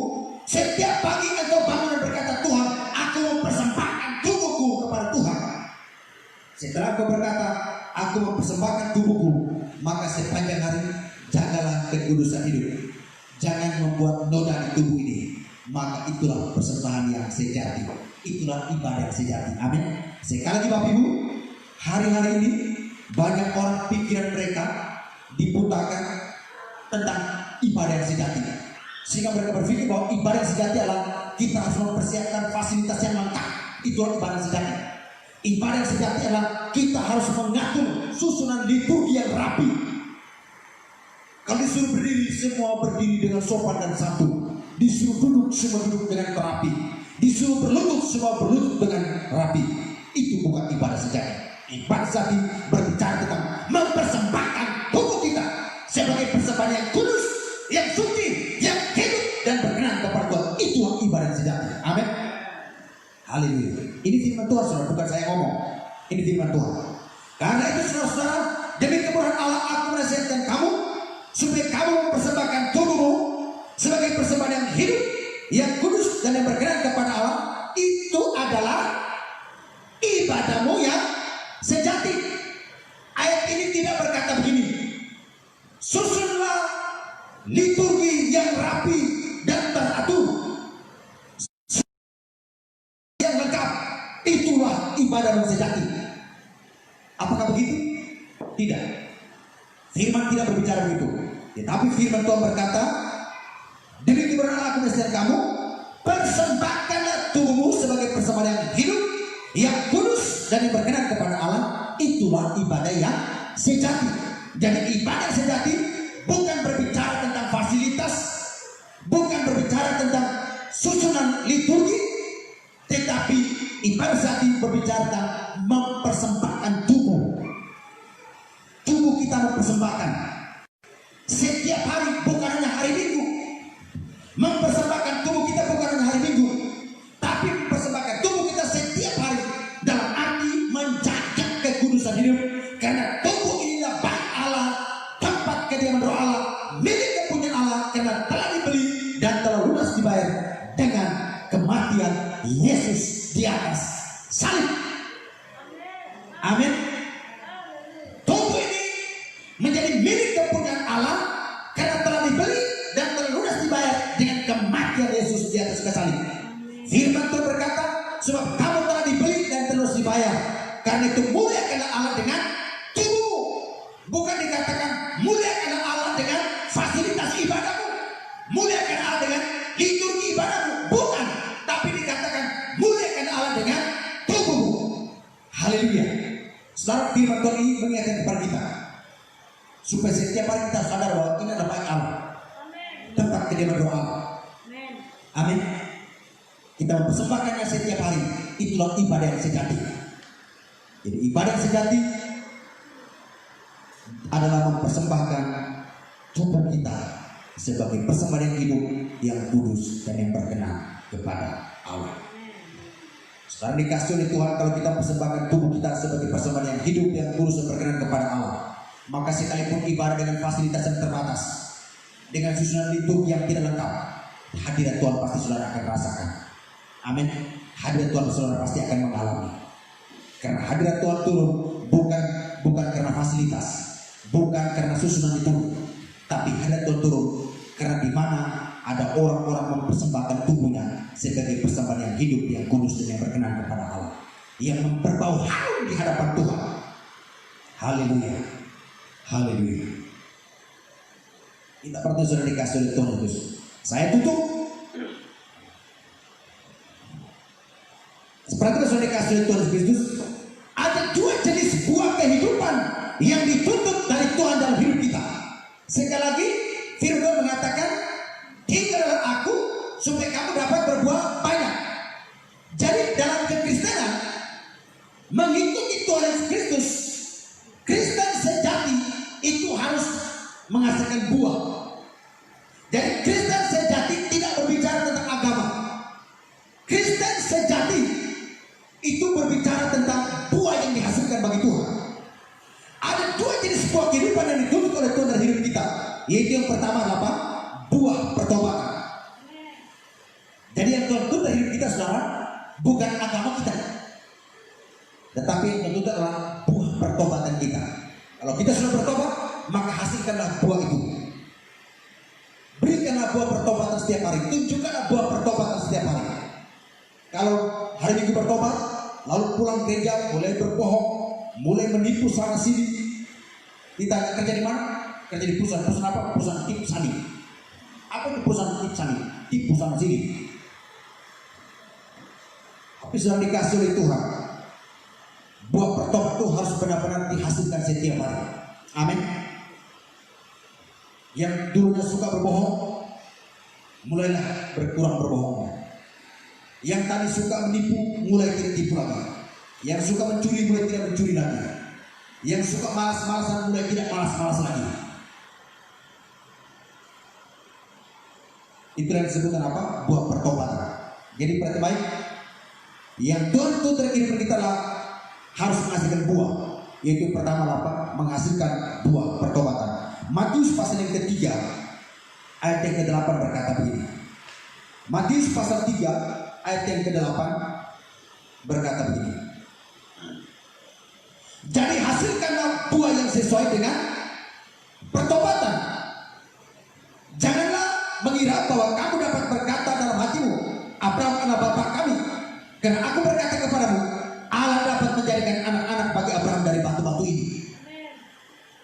Setiap pagi engkau bangun dan berkata, Tuhan aku mempersembahkan tubuhku kepada Tuhan. Setelah engkau berkata, aku mempersembahkan tubuhku, maka sepanjang hari jagalah kekudusan hidup. Jangan membuat noda di tubuh ini. Maka itulah persembahan yang sejati. Itulah ibadah yang sejati. Amin. Sekali lagi Bapak Ibu, hari-hari ini banyak orang pikiran mereka diputakan tentang ibadah yang sejati, sehingga mereka berpikir bahwa ibadah yang sejati adalah kita harus mempersiapkan fasilitas yang lengkap. Itulah ibadah yang sejati. Ibadah yang sejati adalah kita harus mengatur susunan liturgi yang rapi. Kalau disuruh berdiri, semua berdiri dengan sopan dan santun. Disuruh duduk, semua duduk dengan terapi. Disuruh berlutut, semua berlutut dengan rapi. Itu bukan ibadah sejati. Ibadah sejati berbicara tentang mempersembahkan tubuh kita sebagai persembahan yang kudus, yang suci, yang hidup dan berkenan kepada Tuhan. Itulah ibadah sejati. Amin. Haleluya. Ini firman Tuhan, saudara, bukan saya ngomong. Ini firman Tuhan. Karena itu saudara-saudara, demi kemurahan Allah aku menasihatkan kamu supaya kamu mempersembahkan tubuhmu sebagai persembahan yang hidup, yang kudus dan yang berkenan kepada Allah. Itu adalah ibadahmu yang sejati. Ayat ini tidak berkata begini, susunlah liturgi yang rapi dan teratur, yang lengkap. Itulah ibadah yang sejati. Apakah begitu? Tidak. Firman tidak berbicara begitu. Tetapi firman Tuhan berkata, demi kemurahan Allah aku menasihatkan kamu, persembahkanlah tubuhmu sebagai persembahan yang hidup, yang kudus dan yang berkenan kepada Allah. Itulah ibadah yang sejati. Jadi ibadah yang sejati bukan berbicara tentang fasilitas, bukan berbicara tentang susunan liturgi, tetapi ibadah sejati berbicara tentang mempersembahkan tubuh. Tubuh kita mempersembahkan setiap hari, bukan hanya hari Minggu. Mempersembahkan tubuh kita bukan hanya hari Minggu, tapi mempersembahkan tubuh kita setiap hari, dalam arti menjaga kekudusan hidup. Karena tubuh inilah bait Allah, tempat kediaman roh Allah, milik kepunyaan Allah, karena telah dibeli dan telah lunas dibayar dengan kematian Yesus di atas salib. Amin. Tubuh ini menjadi milik kepunyaan Allah karena telah dibeli dan telah lunas dibayar dengan kematian Yesus di atas salib. Firman Tuhan berkata, sebab kamu telah dibeli dan telah lunas dibayar. Karena itu muliakanlah Allah dengan tubuh. Bukan dikatakan muliakanlah Allah dengan fasilitas ibadahmu, muliakan Allah dengan liturgi ibadahmu, bukan. Tapi dikatakan muliakan Allah dengan tubuhmu. Haleluya. Saudara, firman Tuhan ini mengingatkan kepada kita supaya setiap hari kita sadar bahwa ini adalah baik Allah. Tempat kediaman doa. Amin. Kita mempersembahkannya setiap hari. Itulah ibadah yang sejati. Jadi ibadah yang sejati adalah mempersembahkan tubuh kita sebagai persembahan yang hidup, yang kudus, dan yang berkenan kepada Allah. Sekarang dikasih oleh Tuhan, kalau kita persembahkan tubuh kita sebagai persembahan yang hidup, yang kudus, dan berkenan kepada Allah, maka sekalipun ibadah dengan fasilitas yang terbatas, dengan susunan liturgi yang tidak lengkap, hadirat Tuhan pasti saudara akan rasakan. Amin. Hadirat Tuhan saudara pasti akan mengalami. Karena hadirat Tuhan turun bukan karena fasilitas, bukan karena susunan liturgi, tapi hadirat Tuhan turun karena di mana ada orang-orang mempersembahkan tubuhnya sebagai persembahan yang hidup, yang kudus, dan yang berkenan kepada Allah, yang berbau harum di hadapan Tuhan. Haleluya, haleluya. Kita perlu sudah dikasih oleh Tuhan Yesus. Saya tutup. Seperti sudah dikasih oleh Tuhan Yesus. Ada dua jenis buah kehidupan yang dituntut dari Tuhan dalam hidup kita. Sekali lagi, firman mengatakan, tinggallah aku supaya kamu dapat berbuah banyak. Jadi dalam kekristenan, mengikuti Tuhan Yesus Kristus, Kristen sejati itu harus menghasilkan buah. Jadi Kristen sejati tidak berbicara tentang agama. Kristen sejati itu berbicara tentang buah yang dihasilkan bagi Tuhan. Ada dua jenis buah kehidupan yang dituntut oleh Tuhan dalam hidup kita. Yaitu yang pertama adalah apa? Buah pertobatan. Jadi yang Tuhan tuntut dari hidup kita, saudara, bukan agama kita, tetapi yang tuntut adalah buah pertobatan kita. Kalau kita sudah bertobat, maka hasilkanlah buah itu. Berikanlah buah pertobatan setiap hari. Tunjukkanlah buah pertobatan setiap hari. Kalau hari Minggu bertobat, lalu pulang gereja mulai berbohong, mulai menipu sana sini. Ditanya kerja di mana? Kerja di perusahaan. Perusahaan apa? Perusahaan tipu sani. Apa itu perusahaan tipu sani? Tipu sana sini. Tapi sudah dikasih oleh Tuhan, buah pertobat itu harus benar-benar dihasilkan setiap hari. Amin. Yang dulunya suka berbohong, mulailah berkurang berbohongnya. Yang tadi suka menipu, mulai tidak tipu lagi. Yang suka mencuri, mulai tidak mencuri lagi. Yang suka malas-malasan, mulai tidak malas-malas lagi. Itu yang disebutkan apa? Buah pertobatan. Jadi perhati baik. Yang Tuhan itu terakhir kita lah harus menghasilkan buah. Yaitu pertama apa? Menghasilkan buah pertobatan. Matius pasal yang ketiga ayat yang ke-8 berkata begini. Matius pasal 3 ayat yang ke-8 berkata begini. Jadi hasilkanlah buah yang sesuai dengan pertobatan. Janganlah mengira bahwa kamu dapat berkata dalam hatimu, Abraham adalah bapa kami. Karena aku berkata kepadamu, Allah dapat menjadikan anak-anak bagi Abraham dari batu-batu ini.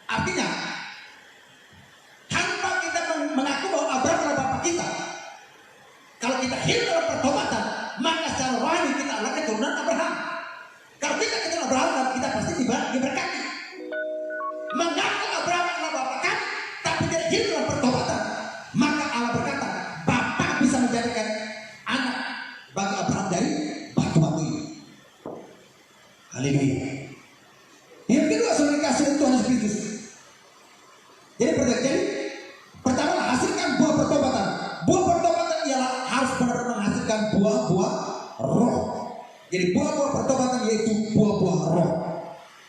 Artinya, tanpa kita mengaku bahwa Abraham adalah bapa kita, kalau kita hidup dalam pertobatan, maka secara rohani kita adalah keturunan Abraham. Kalau kita keturunan Abraham, kita pasti diberkati. Mengaku Abraham adalah bapa kami, tapi tidak hidup dalam pertobatan, maka Allah berkata, Bapa bisa menjadikan anak bagi Abraham dari batu-batu ini. Haleluya. Yang kedua, sudah dikasih oleh Tuhan Yesus Kristus. Jadi pertama hasilkan buah pertobatan. Buah pertobatan ialah harus benar-benar menghasilkan buah-buah roh. Jadi buah-buah pertobatan yaitu buah-buah roh.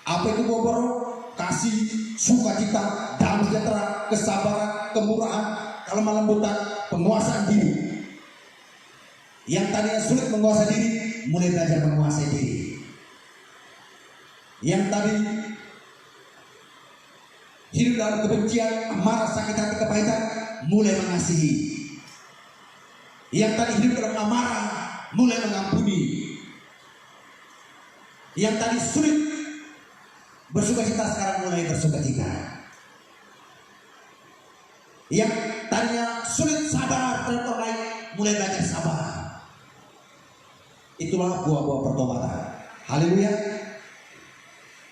Apa itu buah-buah roh? Kasih, sukacita, damai sejahtera, kesabaran, kemurahan, kelemah lembutan, penguasaan diri. Yang tadinya sulit menguasai diri, mulai belajar menguasai diri. Yang tadi hidup dalam kebencian, amarah, sakit hati, kepahitan, mulai mengasihi. Yang tadi hidup dalam amarah, mulai mengampuni. Yang tadi sulit bersukacita, sekarang mulai bersukacita. Yang tadinya sulit sabar terhadap orang lain, mulai belajar sabar. Itulah buah-buah pertobatan. Haleluya.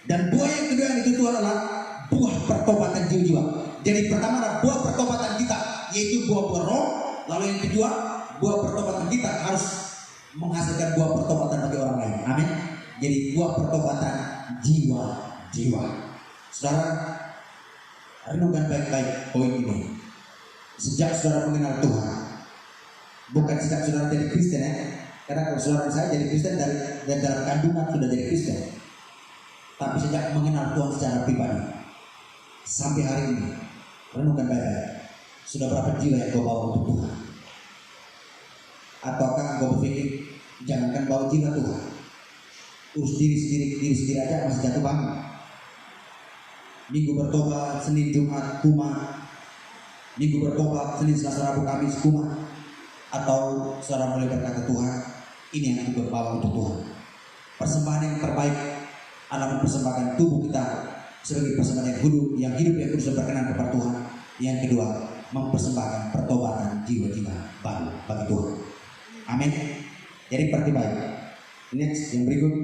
Dan buah yang kedua yang dituntut adalah buah pertobatan jiwa-jiwa. Jadi pertama adalah buah pertobatan kita, yaitu buah roh. Lalu yang kedua, buah pertobatan kita harus menghasilkan buah pertobatan bagi orang lain. Amin. Jadi buah pertobatan jiwa-jiwa. Saudara, renungkan baik-baik poin ini. Sejak saudara mengenal Tuhan, bukan sejak saudara jadi Kristen ya. Karena kalau saudara saya jadi Kristen dari dalam kandungan sudah jadi Kristen. Tapi sejak mengenal Tuhan secara pribadi sampai hari ini, renungkan baik-baik. Sudah berapa jiwa yang kau bawa untuk Tuhan? Ataukah kau berpikir jangankan bawa jiwa Tuhan, urus diri sendiri aja masih jatuh bangun. Minggu bertobat, Senin Jumat kumat, Minggu bertobat, Senin Selasa Rabu Kamis kumat. Atau saudara mulai berkata, Tuhan, ini yang aku bawa untuk Tuhan. Persembahan yang terbaik adalah mempersembahkan tubuh kita sebagai persembahan yang hidup yang kudus dan berkenan kepada Tuhan. Yang kedua, mempersembahkan pertobatan jiwa-jiwa baru bagi Tuhan. Amin. Jadi perhati baik. Next, yang berikut,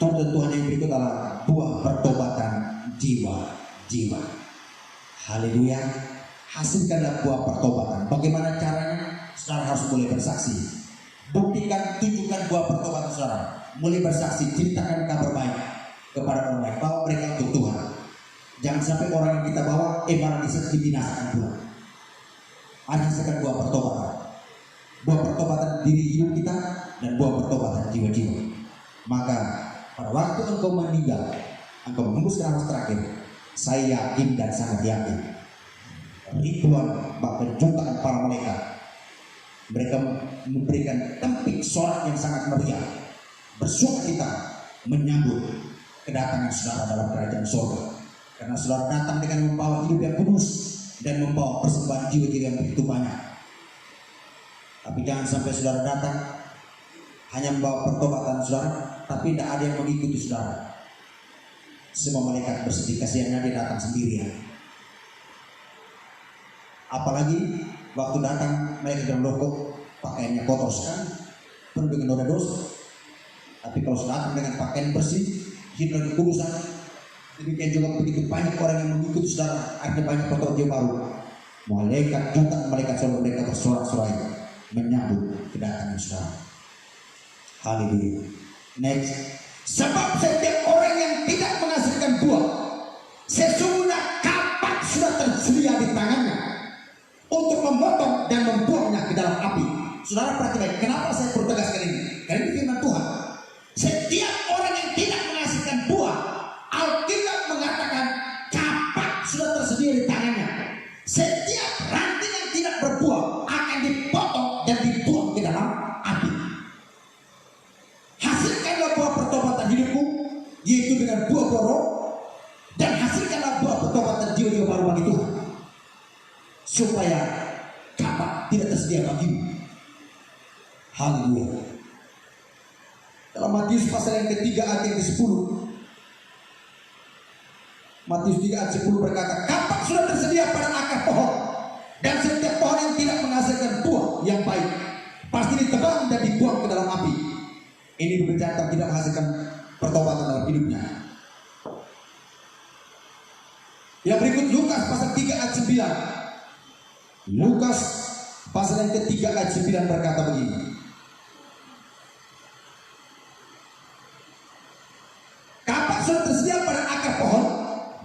tuntut Tuhan yang berikut adalah buah pertobatan jiwa-jiwa. Haleluya. Hasilkanlah buah pertobatan. Bagaimana caranya? Saudara harus mulai bersaksi. Buktikan, tunjukkan buah pertobatan saudara. Mulai bersaksi, ceritakan kabar baik kepada orang lain. Bawa mereka untuk Tuhan. Jangan sampai orang yang kita bawa malah dibinasakan pula. Hasilkan buah pertobatan. Buah pertobatan diri hidup kita dan buah pertobatan jiwa-jiwa. Maka pada waktu engkau meninggal, engkau menghembuskan nafas terakhir, saya yakin dan sangat yakin ribuan bahkan jutaan para malaikat, mereka memberikan tempik sorak yang sangat meriah, bersukacita menyambut kedatangan saudara dalam kerajaan surga. Karena saudara datang dengan membawa hidup yang kudus dan membawa persembahan jiwa-jiwa yang begitu banyak. Tapi jangan sampai saudara datang hanya membawa pertobatan saudara, tapi tidak ada yang mengikuti saudara. Semua malaikat bersedih kasihannya dia datang sendirian. Apalagi waktu datang mereka dalam rokok pakaiannya kotor sekali, penuh dengan noda dosa. Tapi kalau datang dengan pakaian bersih, hidup dan kekudusan, demikian juga begitu banyak orang yang mengikuti saudara, ada banyak kotor jiwa baru. Malaikat jutaan malaikat selalu mereka bersorak-sorai menyambut kedatangan saudara. Haleluya. Next. Sebab setiap orang yang tidak menghasilkan buah, sesungguhnya kapak sudah tersedia di tangannya untuk memotong dan membuangnya ke dalam api. Saudara perhatikan, kenapa saya perlu tegaskan ini? Karena ini firman Tuhan. Setiap orang yang tidak menghasilkan buah, Alkitab mengatakan kapak sudah tersedia di tangannya. Setiap ranting yang tidak berbuah akan dipotong dan dibuang ke dalam api. Hasilkanlah buah pertobatan hidupku, yaitu dengan buah-buah roh, dan hasilkanlah buah pertobatan jiwa-jiwa baru bagi Tuhan, supaya kapak tidak tersedia bagimu. Haleluya. Dalam Matius pasal yang ketiga ayat yang ke-10, Matius 3 ayat 10 berkata, kapak sudah tersedia pada akar pohon, dan setiap pohon yang tidak menghasilkan buah yang baik pasti ditebang dan dibuang ke dalam api. Ini berbicara tidak menghasilkan pertobatan dalam hidupnya. Yang berikut Lukas pasal 3 ayat 9. Lukas pasal yang ketiga ayat 9 berkata begini. Kapak sudah tersedia pada akar pohon,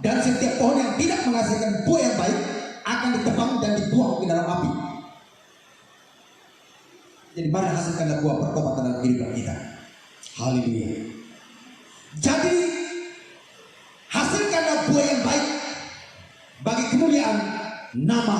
dan setiap pohon yang tidak menghasilkan buah yang baik akan ditebang dan dibuang ke dalam api. Jadi mari hasilkanlah buah pertobatan dalam kehidupan kita. Haleluya. Jadi hasilkanlah buah yang baik bagi kemuliaan nama